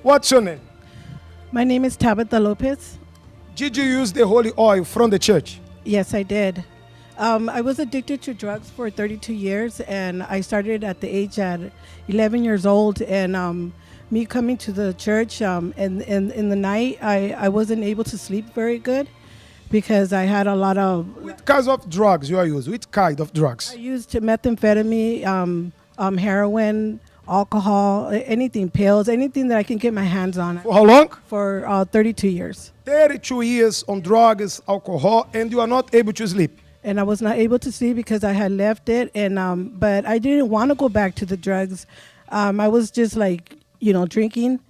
What's your name? My name is Tabitha Lopez. Did you use the holy oil from the church? Yes, I did. I was addicted to drugs for 32 years, and I started at the age at 11 years old. And me coming to the church, and in the night, I wasn't able to sleep very good because I had a lot of. Which kinds of drugs you are using? Which kind of drugs? I used methamphetamine, heroin, alcohol, anything, pills, anything that I can get my hands on. For how long? For 32 years. 32 years on drugs, alcohol, and you are not able to sleep. And I was not able to sleep because I had left it, and but I didn't want to go back to the drugs. I was just like, drinking,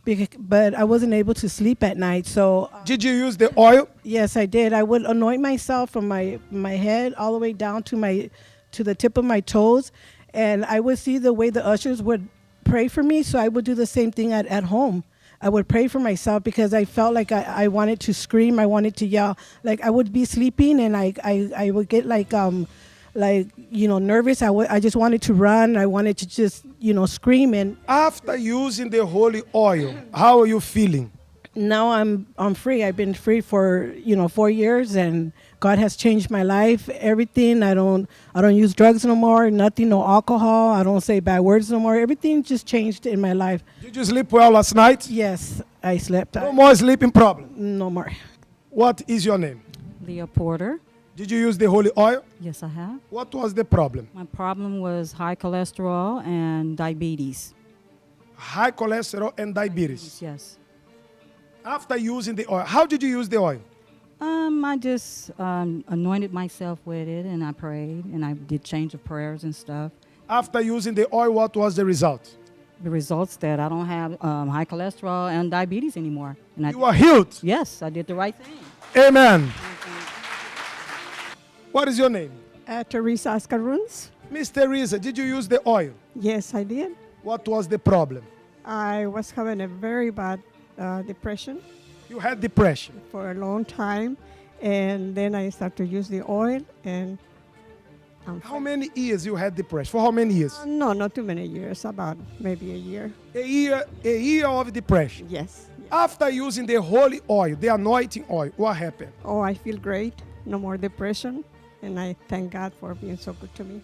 but I wasn't able to sleep at night. So did you use the oil? Yes, I did. I would anoint myself from my head all the way down to the tip of my toes, and I would see the way the ushers would pray for me. So I would do the same thing at home. I would pray for myself because I felt like I wanted to scream. I wanted to yell. Like I would be sleeping and I would get nervous. I just wanted to run. I wanted to just, scream. And after using the holy oil, how are you feeling? Now I'm free. I've been free for 4 years, and God has changed my life. Everything. I don't use drugs no more. Nothing. No alcohol. I don't say bad words no more. Everything just changed in my life. Did you sleep well last night? Yes, I slept. No more sleeping problem. No more. What is your name? Leah Porter. Did you use the holy oil? Yes, I have. What was the problem? My problem was high cholesterol and diabetes. High cholesterol and diabetes. Yes. After using the oil, how did you use the oil? I just anointed myself with it, and I prayed, and I did change of prayers and stuff. After using the oil, what was the result? The results that I don't have high cholesterol and diabetes anymore. And you are healed? Yes, I did the right thing. Amen. What is your name? Teresa Ascaruns. Miss Teresa, did you use the oil? Yes, I did. What was the problem? I was having a very bad depression. You had depression? For a long time. And then I started to use the oil. And how many years you had depression? For how many years? No, not too many years. About maybe a year. A year of depression? Yes. After using the holy oil, the anointing oil, what happened? Oh, I feel great. No more depression. And I thank God for being so good to me.